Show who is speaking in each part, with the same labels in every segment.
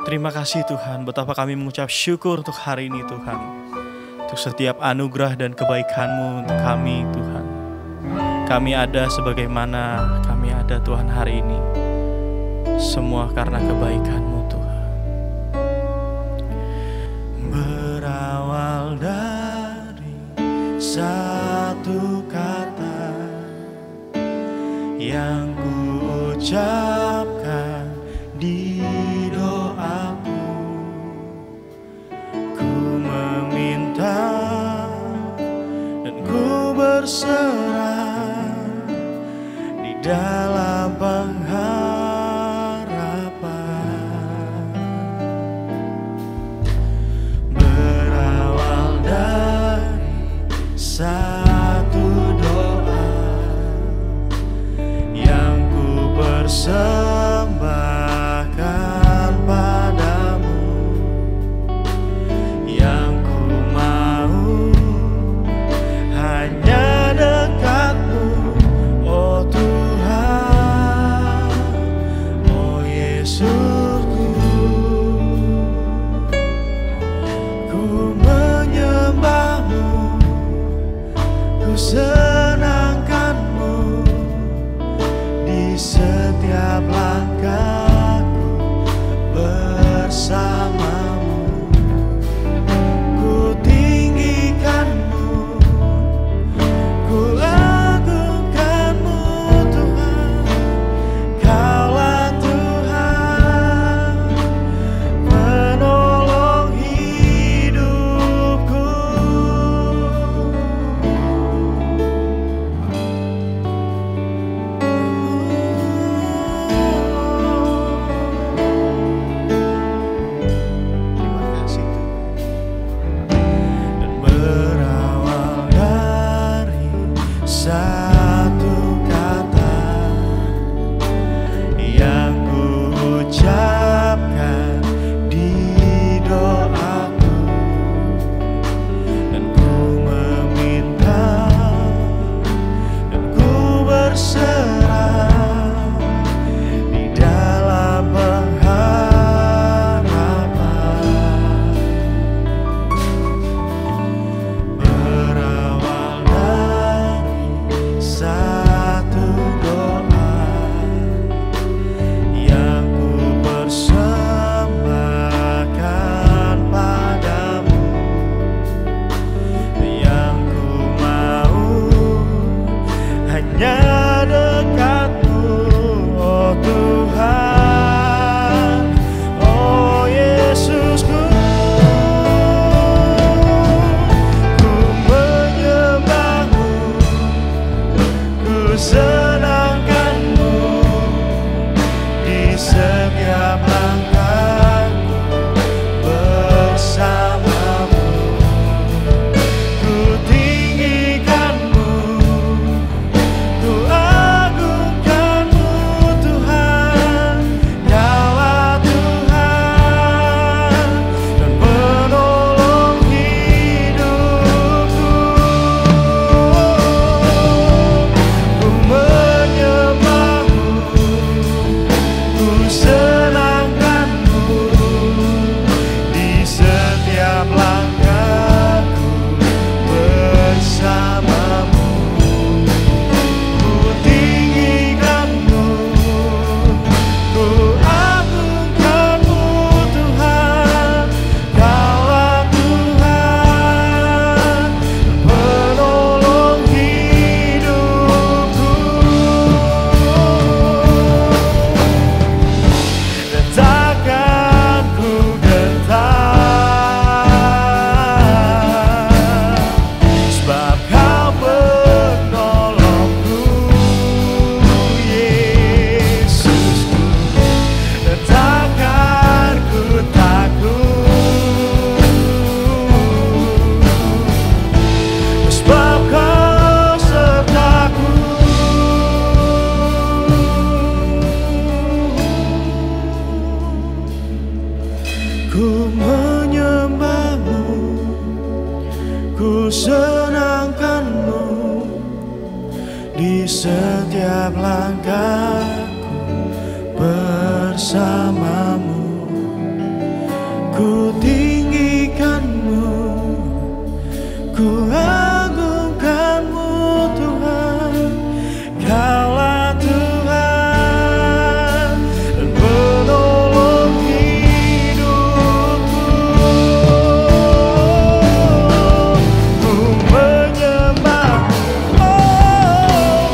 Speaker 1: Terima kasih Tuhan, betapa kami mengucap syukur untuk hari ini Tuhan, untuk setiap anugerah dan kebaikan-Mu untuk kami Tuhan. Kami ada sebagaimana kami ada Tuhan hari ini, semua karena kebaikan-Mu Tuhan. Berawal dari satu kata yang ku ucapkan di doaku, ku meminta dan ku berserah di dalam pengharapan. Berawal dari satu doa yang ku persembahkan padamu, yang ku mau hanya dekat-Mu, oh Tuhan, oh Yesusku. Ku menyembah-Mu, ku senangkan-Mu di setiap langkahku bersama-Mu. Ku tinggikan-Mu, ku agungkan-Mu Tuhan. Kaulah Tuhan, penolong hidupku. Terima kasih Tuhan. Dan berawal dari satu kata yang ku ucapkan di doaku, dan ku meminta dan ku berserah di dalam pengharapan. Berawal dari satu doa yang ku persembahkan padamu, yang ku mau hanya dekat-Mu, oh Tuhan, oh Yesusku. Ku menyembah-Mu, ku senangkan-Mu di setiap langkahku bersama-Mu. Ku tinggikan-Mu, ku agungkan-Mu Tuhan. Kaulah Tuhan dan penolong hidupku. Ku menyembah-Mu, ku senangkan-Mu di setiap langkahku bersama-Mu. Ku tinggikan-Mu, ku agungkan-Mu Tuhan. Kaulah Tuhan, penolong hidupku. Dan takkan ku gentar, sebab Kau penolongku, Yesusku. Dan takkan ku takut, sebab Kau sertaku. Ku menyembah-Mu, ku senangkan-Mu di setiap langkahku bersama-Mu. Ku tinggikanmu, ku agungkanmu Tuhan. Kaulah Tuhan dan penolong hidupku. Ku menyembahmu, oh,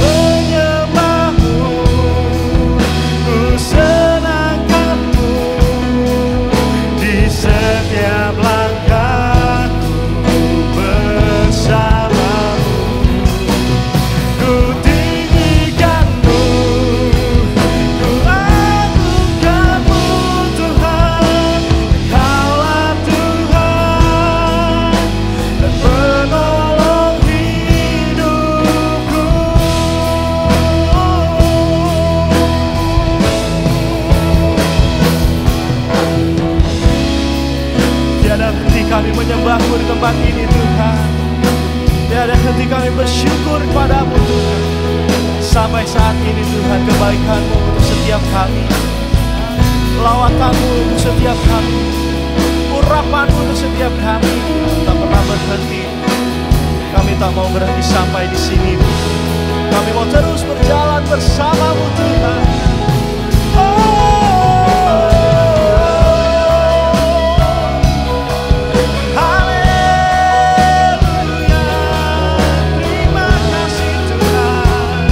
Speaker 1: menyembahmu. Ku senangkanmu di setiap langkahku bersamamu. Ku tinggikanmu, ku agungkanmu Tuhan. Kaulah Tuhan dan penolong hidupku. Tiada henti kami menyembah-Mu di tempat ini Tuhan. Tiada henti kami bersyukur padamu Tuhan. Sampai saat ini Tuhan, kebaikan-Mu untuk setiap kami, lawatan-Mu untuk setiap kami, urapan-Mu untuk setiap kami tak pernah berhenti. Kami tak mau berhenti sampai di sini Tuhan. Kami mau terus berjalan bersama-Mu Tuhan. Haleluya, terima kasih Tuhan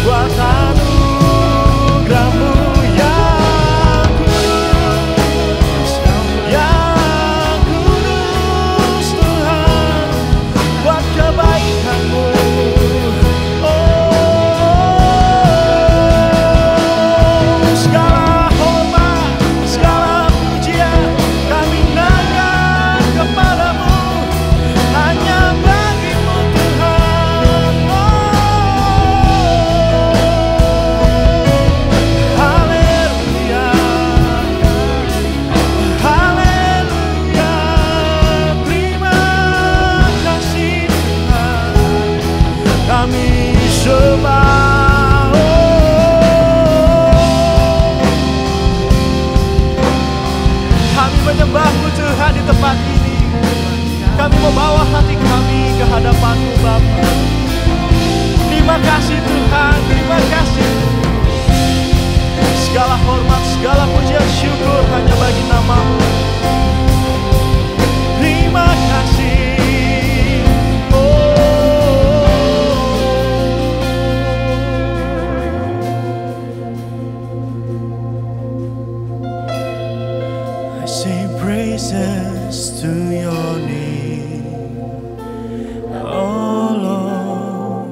Speaker 1: buat anugerah-Mu yang kudus, Tuhan, buat kebaikan-Mu. Segala hormat, segala pujian kami naikkan kepadamu, hanya bagi-Mu Tuhan. Haleluya, haleluya, terima kasih Tuhan, kami sembah. Kami menyembah-Mu Tuhan di tempat ini. Kami membawa hati kami ke hadapan-Mu Bapa. Terima kasih Tuhan, terima kasih. Segala hormat, segala pujian, syukur hanya bagi nama-Mu. Terima kasih. I sing praises to your name, oh Lord,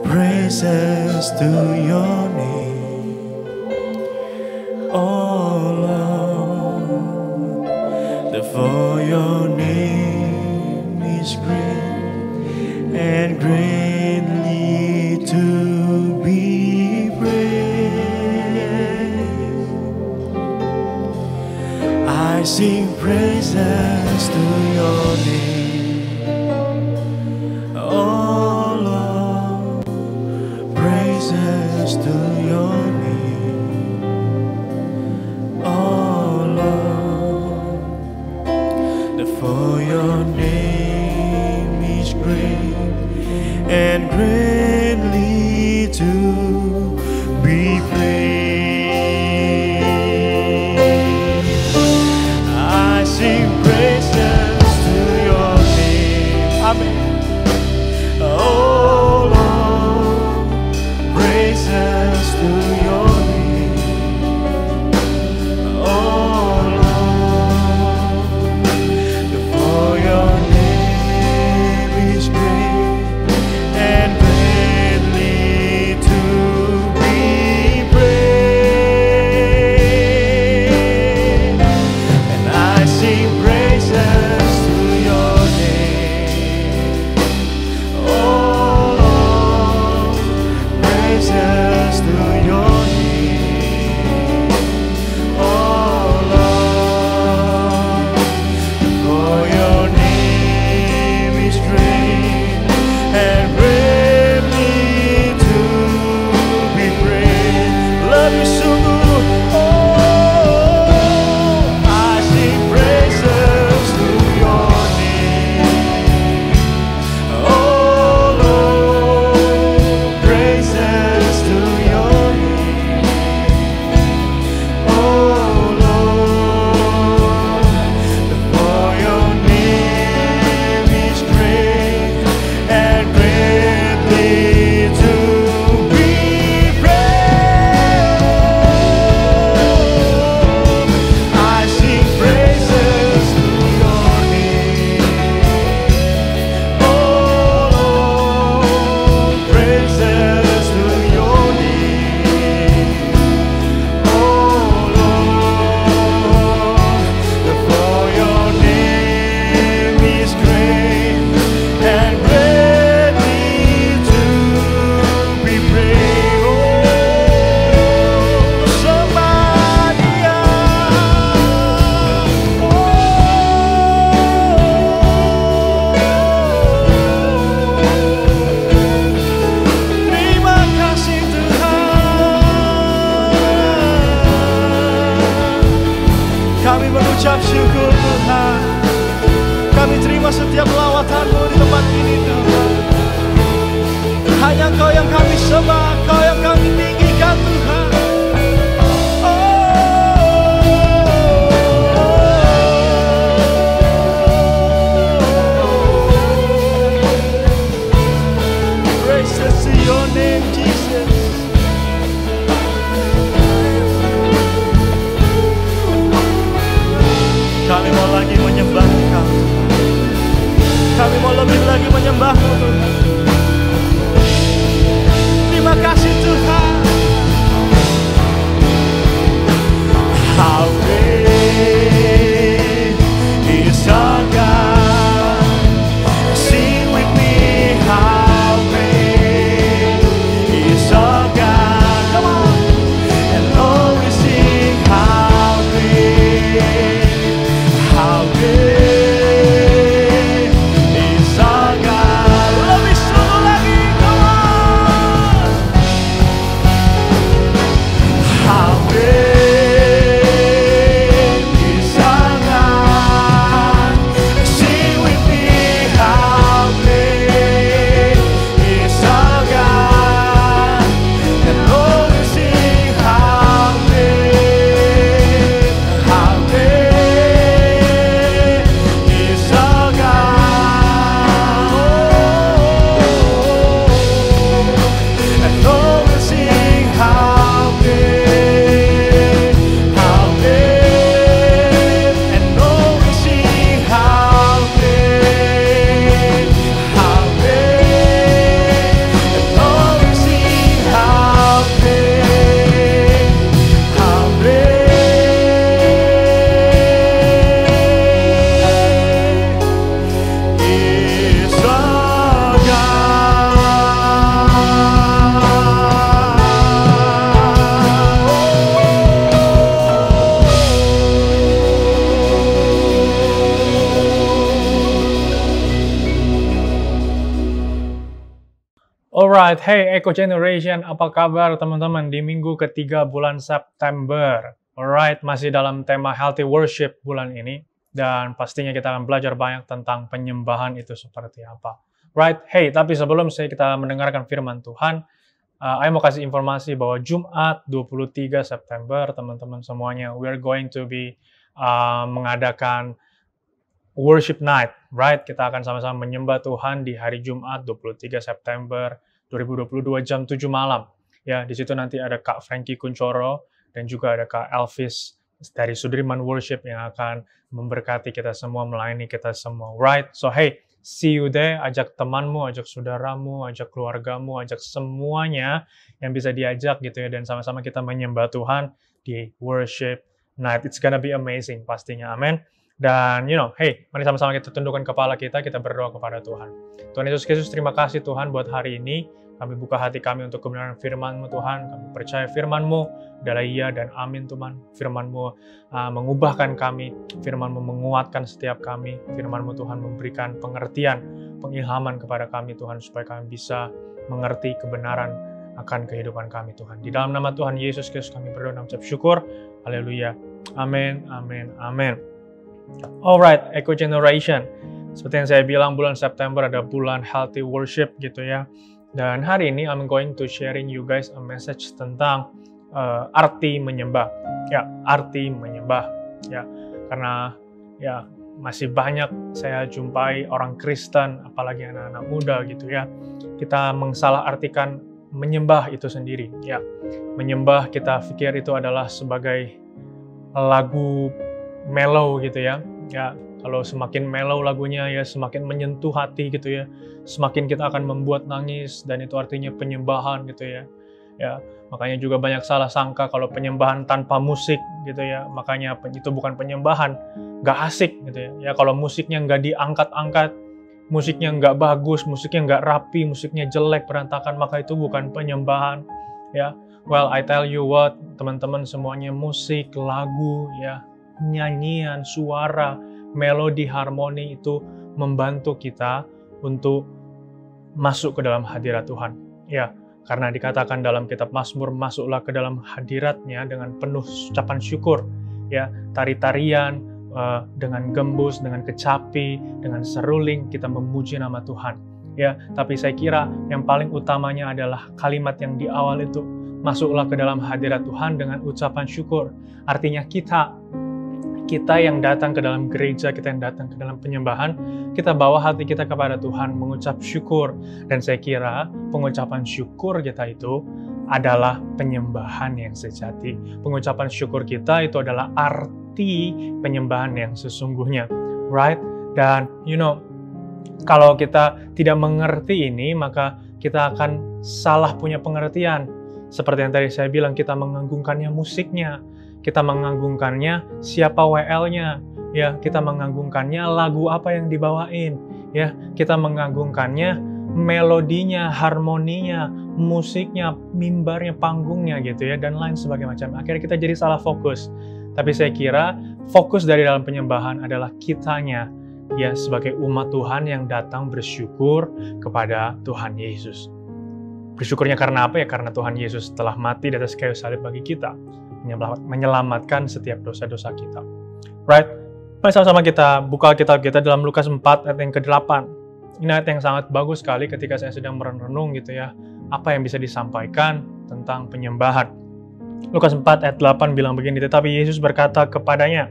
Speaker 1: praises to your name, oh Lord, for your name is great and greatly to be praised. I sing praises to your name, oh Lord, praises to your name, oh Lord, for your name is great and greatly to be praised. I sing praises to your name. Amen. Oh Lord, praises to your name. Oh Lord, for your name mengucap syukur Tuhan. Kami terima setiap lawatan-Mu di tempat ini Tuhan. Hanya Engkau yang kami sembah, Engkau yang kami tinggikan Tuhan. Praise to your name Jesus. Kami mau lagi menyembah Engkau. Kami mau lebih lagi menyembah-Mu Tuhan. Terima kasih Tuhan. How great is our God. Sing with me, how great is our God. Come on. And all we sing, how great is our God. Lebih sungguh lagi, come on. How great is our God. Sing with me, how great is our God. And all we sing, how great is our God. And all we sing, how great, and all we sing, how great, and all we sing, how great, is our
Speaker 2: Alright, hey Echo Generation, apa kabar teman-teman di minggu ketiga bulan September? Alright, masih dalam tema Healthy Worship bulan ini, dan pastinya kita akan belajar banyak tentang penyembahan itu seperti apa. Right, hey, tapi sebelum kita mendengarkan firman Tuhan, saya mau kasih informasi bahwa Jumat 23 September, teman-teman semuanya, we're going to be mengadakan Worship Night, right? Kita akan sama-sama menyembah Tuhan di hari Jumat 23 September 2022 jam 7 malam. Ya, di situ nanti ada Kak Frankie Kuncoro dan juga ada Kak Elvis dari Sudirman Worship yang akan memberkati kita semua, melayani kita semua, right? So hey, see you there, ajak temanmu, ajak saudaramu, ajak keluargamu, ajak semuanya yang bisa diajak gitu ya, dan sama-sama kita menyembah Tuhan di Worship Night. It's gonna be amazing pastinya, amin. Dan, hey, mari sama-sama kita tundukkan kepala kita berdoa kepada Tuhan. Tuhan Yesus Kristus, terima kasih Tuhan buat hari ini. Kami buka hati kami untuk kebenaran firman-Mu Tuhan. Kami percaya firman-Mu adalah iya dan amin Tuhan. Firman-Mu mengubahkan kami. Firman-Mu menguatkan setiap kami. Firman-Mu Tuhan memberikan pengertian, pengilhaman kepada kami Tuhan, supaya kami bisa mengerti kebenaran akan kehidupan kami Tuhan. Di dalam nama Tuhan Yesus Kristus kami berdoa dan mengucap syukur. Haleluya. Amin, amin, amin. Alright, Echo Generation. Seperti yang saya bilang, bulan September ada bulan Healthy Worship gitu ya. Dan hari ini I'm going to sharing you guys a message tentang arti menyembah. Ya, arti menyembah. Ya, karena ya masih banyak saya jumpai orang Kristen, apalagi anak-anak muda gitu ya. Kita mensalahartikan menyembah itu sendiri. Ya, menyembah kita pikir itu adalah sebagai lagu mellow gitu ya. Ya, kalau semakin mellow lagunya ya semakin menyentuh hati gitu ya. Semakin kita akan membuat nangis, dan itu artinya penyembahan gitu ya. Ya, makanya juga banyak salah sangka kalau penyembahan tanpa musik gitu ya. Makanya itu bukan penyembahan, nggak asik gitu ya. Ya, kalau musiknya nggak diangkat-angkat, musiknya nggak bagus, musiknya nggak rapi, musiknya jelek, berantakan, maka itu bukan penyembahan ya. Well, I tell you what, teman-teman semuanya, musik, lagu ya, nyanyian, suara, melodi, harmoni itu membantu kita untuk masuk ke dalam hadirat Tuhan. Ya, karena dikatakan dalam kitab Mazmur, masuklah ke dalam hadiratnya dengan penuh ucapan syukur. Ya, tari-tarian, dengan gembus, dengan kecapi, dengan seruling kita memuji nama Tuhan. Ya, tapi saya kira yang paling utamanya adalah kalimat yang di awal itu, masuklah ke dalam hadirat Tuhan dengan ucapan syukur. Artinya kita yang datang ke dalam gereja, kita yang datang ke dalam penyembahan, kita bawa hati kita kepada Tuhan, mengucap syukur. Dan saya kira pengucapan syukur kita itu adalah penyembahan yang sejati. Pengucapan syukur kita itu adalah arti penyembahan yang sesungguhnya, right? Dan kalau kita tidak mengerti ini, maka kita akan salah punya pengertian. Seperti yang tadi saya bilang, kita mengagungkannya musiknya, kita mengagungkannya siapa WL-nya, ya, kita mengagungkannya lagu apa yang dibawain, ya, kita mengagungkannya melodinya, harmoninya, musiknya, mimbarnya, panggungnya gitu ya, dan lain sebagainya macam. Akhirnya kita jadi salah fokus. Tapi saya kira fokus dari dalam penyembahan adalah kitanya, ya, sebagai umat Tuhan yang datang bersyukur kepada Tuhan Yesus. Bersyukurnya karena apa ya? Karena Tuhan Yesus telah mati di atas kayu salib bagi kita, menyelamatkan setiap dosa-dosa kita. Right? Mari sama-sama kita buka kitab kita dalam Lukas 4 ayat yang ke-8. Ini ayat yang sangat bagus sekali ketika saya sedang merenung gitu ya, apa yang bisa disampaikan tentang penyembahan. Lukas 4 ayat 8 bilang begini, tetapi Yesus berkata kepadanya,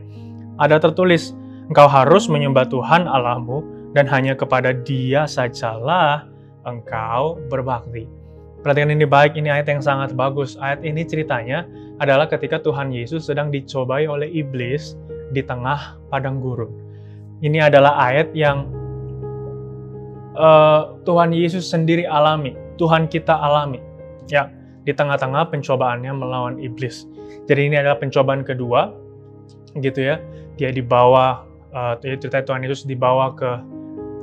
Speaker 2: ada tertulis, engkau harus menyembah Tuhan Allahmu dan hanya kepada Dia sajalah engkau berbakti. Perhatikan ini baik, ini ayat yang sangat bagus. Ayat ini ceritanya adalah ketika Tuhan Yesus sedang dicobai oleh iblis di tengah padang gurun. Ini adalah ayat yang Tuhan Yesus sendiri alami, Tuhan kita alami, ya, di tengah-tengah pencobaannya melawan iblis. Jadi ini adalah pencobaan kedua, gitu ya. Dia dibawa, cerita Tuhan Yesus dibawa ke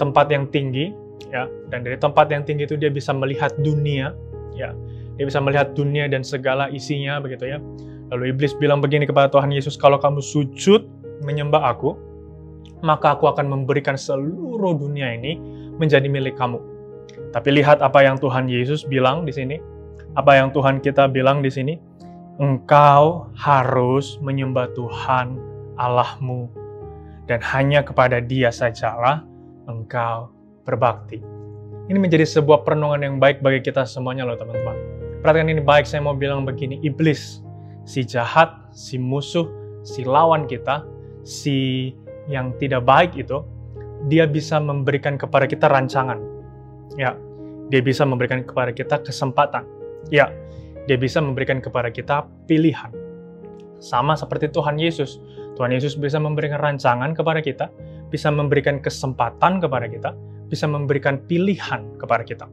Speaker 2: tempat yang tinggi, ya, dan dari tempat yang tinggi itu dia bisa melihat dunia, ya, dia bisa melihat dunia dan segala isinya, begitu ya. Lalu iblis bilang begini kepada Tuhan Yesus, kalau kamu sujud menyembah aku, maka aku akan memberikan seluruh dunia ini menjadi milik kamu. Tapi lihat apa yang Tuhan Yesus bilang di sini, apa yang Tuhan kita bilang di sini, engkau harus menyembah Tuhan Allahmu dan hanya kepada Dia sajalah engkau berbakti. Ini menjadi sebuah perenungan yang baik bagi kita semuanya loh teman-teman. Perhatikan ini baik, saya mau bilang begini, iblis, si jahat, si musuh, si lawan kita, si yang tidak baik itu, dia bisa memberikan kepada kita rancangan. Ya, dia bisa memberikan kepada kita kesempatan. Ya, dia bisa memberikan kepada kita pilihan. Sama seperti Tuhan Yesus. Tuhan Yesus bisa memberikan rancangan kepada kita, bisa memberikan kesempatan kepada kita, bisa memberikan pilihan kepada kita.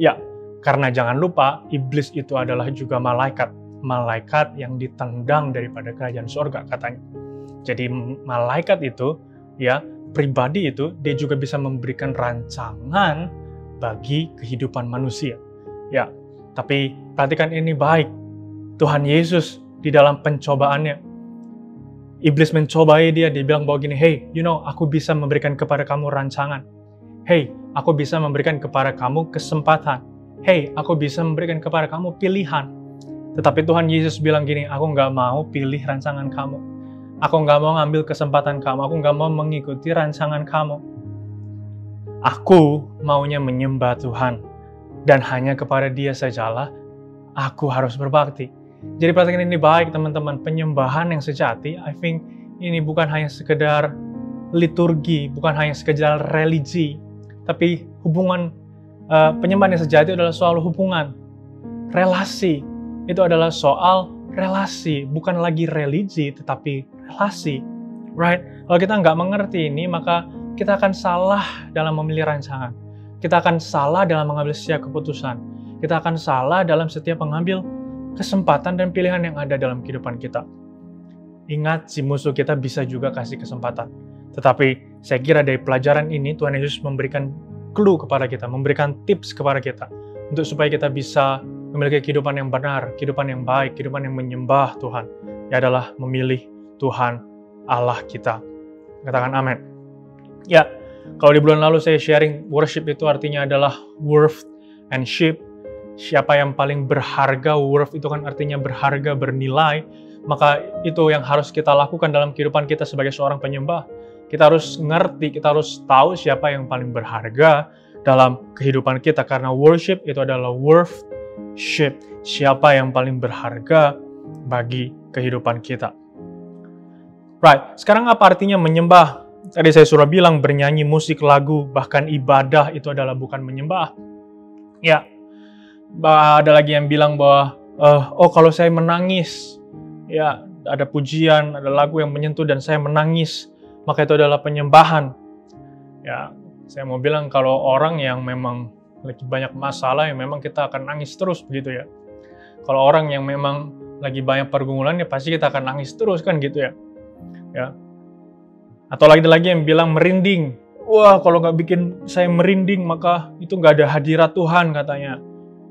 Speaker 2: Ya, karena jangan lupa, iblis itu adalah juga malaikat. Malaikat yang ditendang daripada kerajaan surga katanya. Jadi malaikat itu, ya, pribadi itu, dia juga bisa memberikan rancangan bagi kehidupan manusia. Ya, tapi perhatikan ini baik. Tuhan Yesus di dalam pencobaannya, iblis mencobai dia bilang bahwa gini, hey, aku bisa memberikan kepada kamu rancangan. Hey, aku bisa memberikan kepada kamu kesempatan. Hey, aku bisa memberikan kepada kamu pilihan. Tetapi Tuhan Yesus bilang gini, aku nggak mau pilih rancangan kamu. Aku nggak mau ngambil kesempatan kamu. Aku nggak mau mengikuti rancangan kamu. Aku maunya menyembah Tuhan. Dan hanya kepada Dia sajalah aku harus berbakti. Jadi perhatikan ini baik teman-teman. Penyembahan yang sejati, I think ini bukan hanya sekedar liturgi, bukan hanya sekedar religi. Tapi hubungan, penyembahan yang sejati adalah soal hubungan. Relasi. Itu adalah soal relasi. Bukan lagi religi, tetapi relasi, right? Kalau kita nggak mengerti ini, maka kita akan salah dalam memilih rancangan. Kita akan salah dalam mengambil setiap keputusan. Kita akan salah dalam setiap mengambil kesempatan dan pilihan yang ada dalam kehidupan kita. Ingat, si musuh kita bisa juga kasih kesempatan. Tetapi saya kira dari pelajaran ini, Tuhan Yesus memberikan clue kepada kita, memberikan tips kepada kita, untuk supaya kita bisa memiliki kehidupan yang benar, kehidupan yang baik, kehidupan yang menyembah Tuhan. Ya adalah memilih Tuhan Allah kita. Katakan amin. Ya, kalau di bulan lalu saya sharing, worship itu artinya adalah worth and ship. Siapa yang paling berharga, worth itu kan artinya berharga, bernilai. maka itu yang harus kita lakukan dalam kehidupan kita sebagai seorang penyembah. Kita harus ngerti, kita harus tahu siapa yang paling berharga dalam kehidupan kita, karena worship itu adalah worship, siapa yang paling berharga bagi kehidupan kita. Right, sekarang apa artinya menyembah? Tadi saya sudah bilang bernyanyi, musik, lagu, bahkan ibadah itu adalah bukan menyembah. Ya, ada lagi yang bilang bahwa, oh kalau saya menangis, ya ada pujian, ada lagu yang menyentuh dan saya menangis, maka itu adalah penyembahan. Ya, saya mau bilang kalau orang yang memang lagi banyak masalah, ya memang kita akan nangis terus begitu ya. Kalau orang yang memang lagi banyak pergumulan, ya pasti kita akan nangis terus kan gitu ya. Ya. Atau lagi yang bilang merinding. Wah, kalau nggak bikin saya merinding, maka itu nggak ada hadirat Tuhan katanya.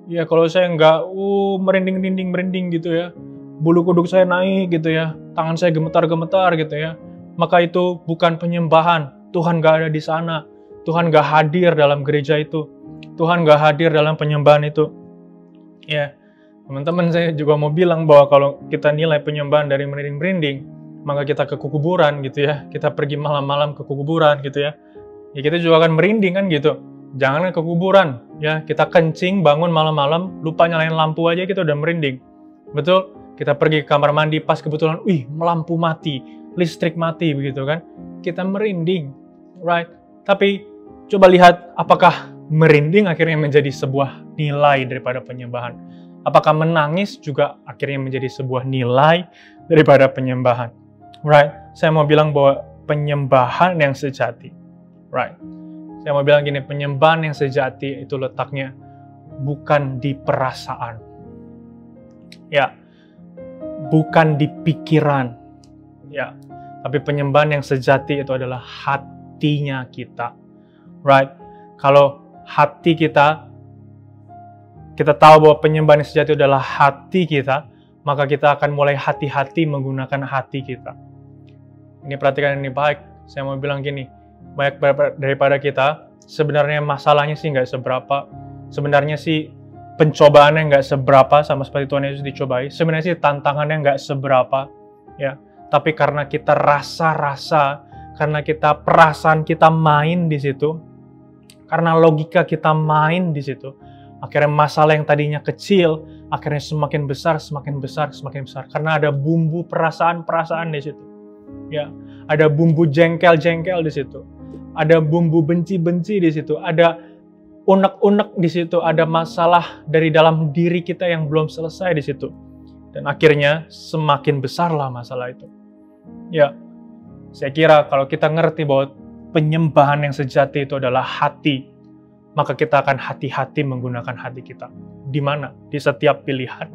Speaker 2: Ya, kalau saya nggak merinding gitu ya, bulu kuduk saya naik gitu ya, tangan saya gemetar-gemetar gitu ya, maka itu bukan penyembahan. Tuhan nggak ada di sana. Tuhan nggak hadir dalam gereja itu. Tuhan nggak hadir dalam penyembahan itu. Ya, teman-teman, saya juga mau bilang bahwa kalau kita nilai penyembahan dari merinding-merinding, maka kita ke kuburan gitu ya. Kita pergi malam-malam ke kuburan gitu ya. Ya kita juga akan merinding kan gitu. Jangan ke kuburan ya. Kita kencing bangun malam-malam, lupa nyalain lampu aja kita udah merinding. Betul? Kita pergi ke kamar mandi pas kebetulan, lampu mati, listrik mati begitu kan. Kita merinding. Right? Tapi coba lihat apakah merinding akhirnya menjadi sebuah nilai daripada penyembahan. Apakah menangis juga akhirnya menjadi sebuah nilai daripada penyembahan. Right? Saya mau bilang bahwa penyembahan yang sejati. Right? Saya mau bilang gini, penyembahan yang sejati itu letaknya bukan di perasaan. Ya. Bukan di pikiran. Ya. Tapi penyembahan yang sejati itu adalah hatinya kita. Right? Kalau hati kita tahu bahwa penyembahan yang sejati adalah hati kita, maka kita akan mulai hati-hati menggunakan hati kita. Ini perhatikan ini baik. Saya mau bilang gini, banyak daripada kita, sebenarnya masalahnya sih nggak seberapa. Sebenarnya sih pencobaannya nggak seberapa, sama seperti Tuhan Yesus dicobai. Sebenarnya sih tantangannya nggak seberapa. Ya. Tapi karena kita rasa-rasa, karena kita perasaan kita main di situ, karena logika kita main di situ, akhirnya masalah yang tadinya kecil, akhirnya semakin besar, semakin besar, semakin besar. Karena ada bumbu perasaan-perasaan di situ. Ya, ada bumbu jengkel-jengkel di situ. Ada bumbu benci-benci di situ. Ada unek-unek di situ. Ada masalah dari dalam diri kita yang belum selesai di situ. Dan akhirnya semakin besarlah masalah itu. Ya, saya kira kalau kita ngerti bahwa penyembahan yang sejati itu adalah hati, maka kita akan hati-hati menggunakan hati kita. Di mana? Di setiap pilihan,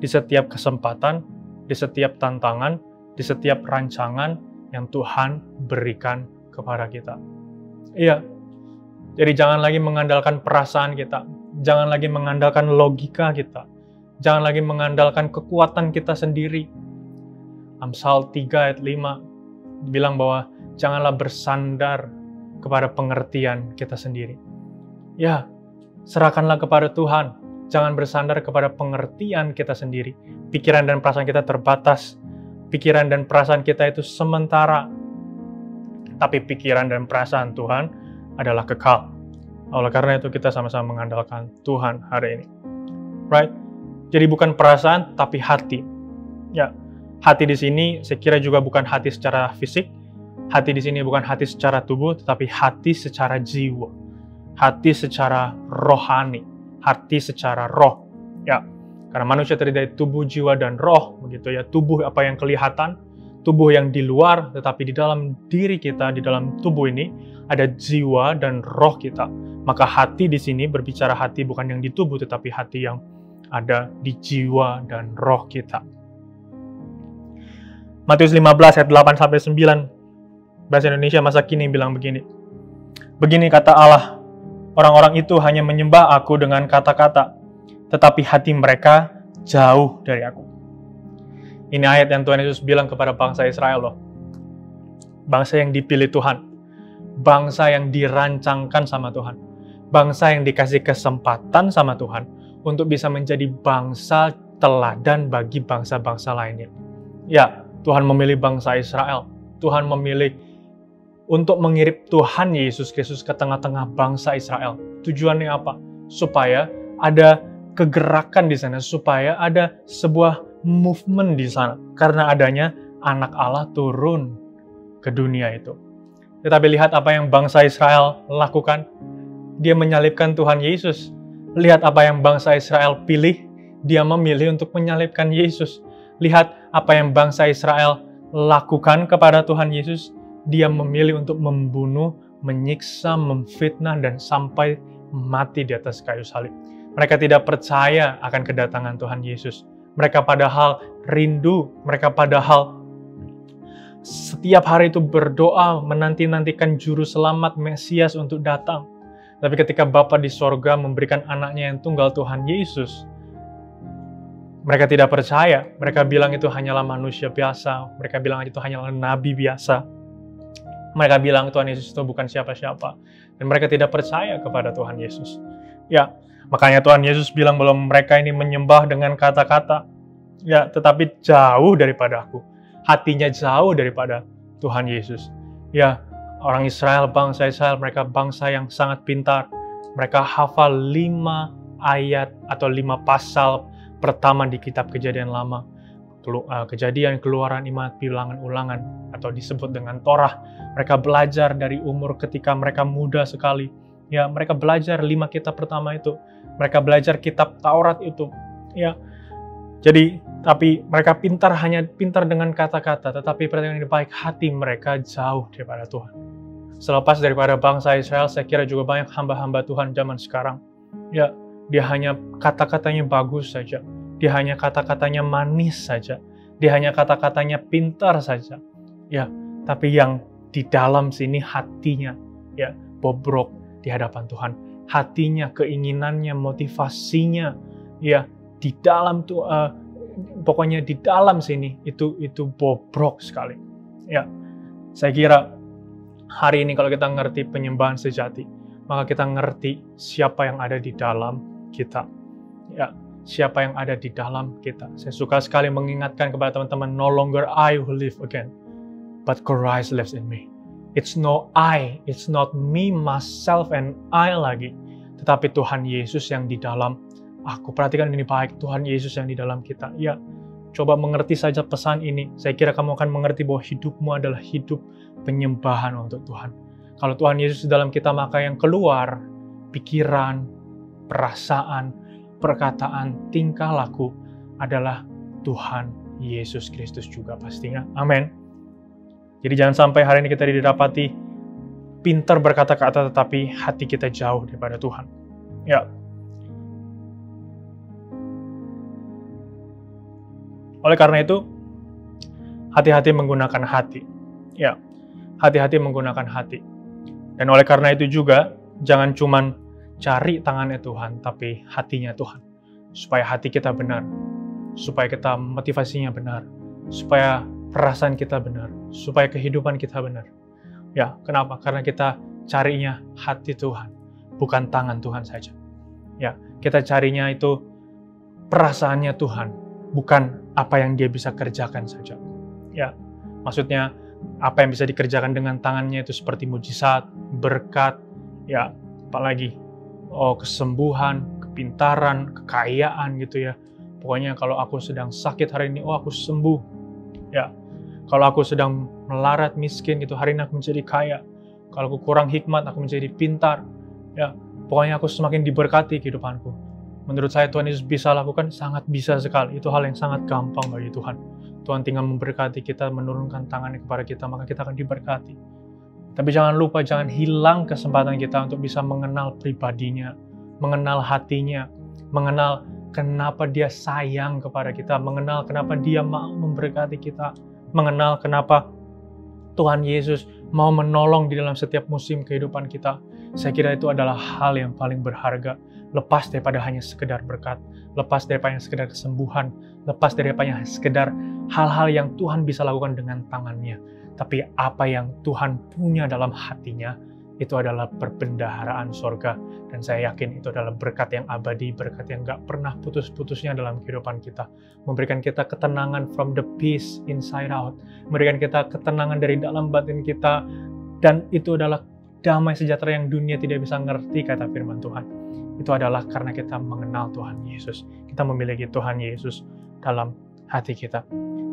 Speaker 2: di setiap kesempatan, di setiap tantangan, di setiap rancangan yang Tuhan berikan kepada kita. Iya. Jadi jangan lagi mengandalkan perasaan kita. Jangan lagi mengandalkan logika kita. Jangan lagi mengandalkan kekuatan kita sendiri. Amsal 3 ayat 5 bilang bahwa janganlah bersandar kepada pengertian kita sendiri. Ya, serahkanlah kepada Tuhan. Jangan bersandar kepada pengertian kita sendiri. Pikiran dan perasaan kita terbatas. Pikiran dan perasaan kita itu sementara. Tapi pikiran dan perasaan Tuhan adalah kekal. Oleh karena itu kita sama-sama mengandalkan Tuhan hari ini. Right? Jadi bukan perasaan, tapi hati. Ya, hati di sini saya kira juga bukan hati secara fisik. Hati di sini bukan hati secara tubuh, tetapi hati secara jiwa. Hati secara rohani, hati secara roh. Ya, karena manusia terdiri dari tubuh, jiwa, dan roh, begitu ya. Tubuh apa yang kelihatan, tubuh yang di luar, tetapi di dalam diri kita, di dalam tubuh ini ada jiwa dan roh kita. Maka hati di sini berbicara hati bukan yang di tubuh, tetapi hati yang ada di jiwa dan roh kita. Matius 15 ayat 8 sampai 9. Bahasa Indonesia masa kini bilang begini. Begini kata Allah, orang-orang itu hanya menyembah aku dengan kata-kata, tetapi hati mereka jauh dari aku. Ini ayat yang Tuhan Yesus bilang kepada bangsa Israel loh. Bangsa yang dipilih Tuhan. Bangsa yang dirancangkan sama Tuhan. Bangsa yang dikasih kesempatan sama Tuhan untuk bisa menjadi bangsa teladan bagi bangsa-bangsa lainnya. Ya, Tuhan memilih bangsa Israel. Tuhan memilih untuk mengirim Tuhan Yesus Kristus ke tengah-tengah bangsa Israel. Tujuannya apa? Supaya ada kegerakan di sana, supaya ada sebuah movement di sana. Karena adanya anak Allah turun ke dunia itu. Tetapi lihat apa yang bangsa Israel lakukan. Dia menyalibkan Tuhan Yesus. Lihat apa yang bangsa Israel pilih. Dia memilih untuk menyalibkan Yesus. Lihat apa yang bangsa Israel lakukan kepada Tuhan Yesus. Dia memilih untuk membunuh, menyiksa, memfitnah, dan sampai mati di atas kayu salib. Mereka tidak percaya akan kedatangan Tuhan Yesus. Mereka padahal rindu, mereka padahal setiap hari itu berdoa, menanti-nantikan juru selamat Mesias untuk datang. Tapi ketika Bapa di sorga memberikan anaknya yang tunggal Tuhan Yesus, mereka tidak percaya. Mereka bilang itu hanyalah manusia biasa. Mereka bilang itu hanyalah nabi biasa. Mereka bilang Tuhan Yesus itu bukan siapa-siapa. Dan mereka tidak percaya kepada Tuhan Yesus. Ya, makanya Tuhan Yesus bilang bahwa mereka ini menyembah dengan kata-kata. Ya, tetapi jauh daripada aku. Hatinya jauh daripada Tuhan Yesus. Ya, orang Israel, bangsa Israel, mereka bangsa yang sangat pintar. Mereka hafal 5 ayat atau 5 pasal pertama di kitab Kejadian Lama. Kejadian, Keluaran, Imamat, Bilangan, Ulangan, atau disebut dengan Torah. Mereka belajar dari umur ketika mereka muda sekali. Ya, mereka belajar 5 kitab pertama itu. Mereka belajar kitab Taurat itu. Ya, jadi, tapi mereka hanya pintar dengan kata-kata, tetapi perhatikan ini baik hati mereka jauh daripada Tuhan. Selepas daripada bangsa Israel, saya kira juga banyak hamba-hamba Tuhan zaman sekarang. Ya, dia hanya kata-katanya bagus saja. Dia hanya kata-katanya manis saja. Dia hanya kata-katanya pintar saja. Ya, tapi yang di dalam sini hatinya, ya, bobrok di hadapan Tuhan. Hatinya, keinginannya, motivasinya, ya, di dalam tuh, pokoknya di dalam sini itu bobrok sekali. Ya, saya kira hari ini kalau kita ngerti penyembahan sejati, maka kita ngerti siapa yang ada di dalam kita. Ya, siapa yang ada di dalam kita. Saya suka sekali mengingatkan kepada teman-teman, no longer I who live again, but Christ lives in me. It's no I, it's not me, myself, and I lagi, tetapi Tuhan Yesus yang di dalam aku. Perhatikan ini baik, Tuhan Yesus yang di dalam kita. Ya, coba mengerti saja pesan ini. Saya kira kamu akan mengerti bahwa hidupmu adalah hidup penyembahan untuk Tuhan. Kalau Tuhan Yesus di dalam kita, maka yang keluar, pikiran, perasaan, perkataan, tingkah laku adalah Tuhan Yesus Kristus juga pastinya. Amin. Jadi jangan sampai hari ini kita didapati pintar berkata-kata tetapi hati kita jauh daripada Tuhan. Ya. Oleh karena itu, hati-hati menggunakan hati. Ya, hati-hati menggunakan hati. Dan oleh karena itu juga, jangan cuman cari tangannya Tuhan, tapi hatinya Tuhan. Supaya hati kita benar. Supaya kita motivasinya benar. Supaya perasaan kita benar. Supaya kehidupan kita benar. Ya, kenapa? Karena kita carinya hati Tuhan. Bukan tangan Tuhan saja. Ya, kita carinya itu perasaannya Tuhan. Bukan apa yang dia bisa kerjakan saja. Ya, maksudnya apa yang bisa dikerjakan dengan tangannya itu seperti mujizat, berkat, ya, apalagi kesembuhan, kepintaran, kekayaan gitu ya. Pokoknya kalau aku sedang sakit hari ini, aku sembuh. Ya, kalau aku sedang melarat miskin gitu, hari ini aku menjadi kaya. Kalau aku kurang hikmat, aku menjadi pintar. Ya, pokoknya aku semakin diberkati kehidupanku. Menurut saya Tuhan Yesus bisa lakukan, sangat bisa sekali. Itu hal yang sangat gampang bagi Tuhan. Tuhan tinggal memberkati kita, menurunkan tangannya kepada kita, maka kita akan diberkati. Tapi jangan lupa, jangan hilang kesempatan kita untuk bisa mengenal pribadinya, mengenal hatinya, mengenal kenapa dia sayang kepada kita, mengenal kenapa dia mau memberkati kita, mengenal kenapa Tuhan Yesus mau menolong di dalam setiap musim kehidupan kita. Saya kira itu adalah hal yang paling berharga. Lepas daripada hanya sekedar berkat, lepas daripada hanya sekedar kesembuhan, lepas daripada hanya sekedar hal-hal yang Tuhan bisa lakukan dengan tangannya. Tapi apa yang Tuhan punya dalam hatinya, itu adalah perbendaharaan sorga. Dan saya yakin itu adalah berkat yang abadi, berkat yang gak pernah putus-putusnya dalam kehidupan kita. Memberikan kita ketenangan from the peace inside out. Memberikan kita ketenangan dari dalam batin kita. Dan itu adalah damai sejahtera yang dunia tidak bisa ngerti, kata firman Tuhan. Itu adalah karena kita mengenal Tuhan Yesus. Kita memiliki Tuhan Yesus dalam hati kita.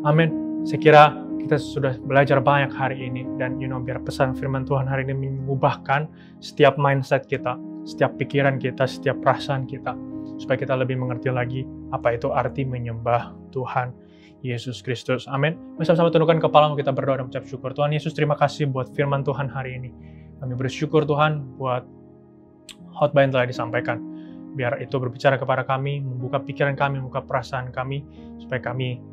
Speaker 2: Amin. Saya kira kita sudah belajar banyak hari ini. Dan biar pesan firman Tuhan hari ini mengubahkan setiap mindset kita, setiap pikiran kita, setiap perasaan kita. Supaya kita lebih mengerti lagi apa itu arti menyembah Tuhan Yesus Kristus. Amin. Bersama-sama tundukkan kepala, kita berdoa dan mengucap syukur. Tuhan Yesus, terima kasih buat firman Tuhan hari ini. Kami bersyukur Tuhan buat khotbah yang telah disampaikan. Biar itu berbicara kepada kami, membuka pikiran kami, membuka perasaan kami, supaya kami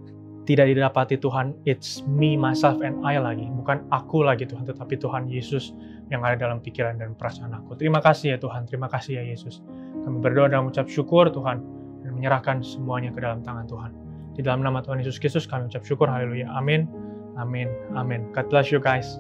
Speaker 2: tidak didapati Tuhan, it's me, myself, and I lagi. Bukan aku lagi Tuhan, tetapi Tuhan Yesus yang ada dalam pikiran dan perasaan aku. Terima kasih ya Tuhan, terima kasih ya Yesus. Kami berdoa dan mengucap syukur Tuhan, dan menyerahkan semuanya ke dalam tangan Tuhan. Di dalam nama Tuhan Yesus Kristus kami ucap syukur, haleluya, amin, amin, amin. God bless you guys.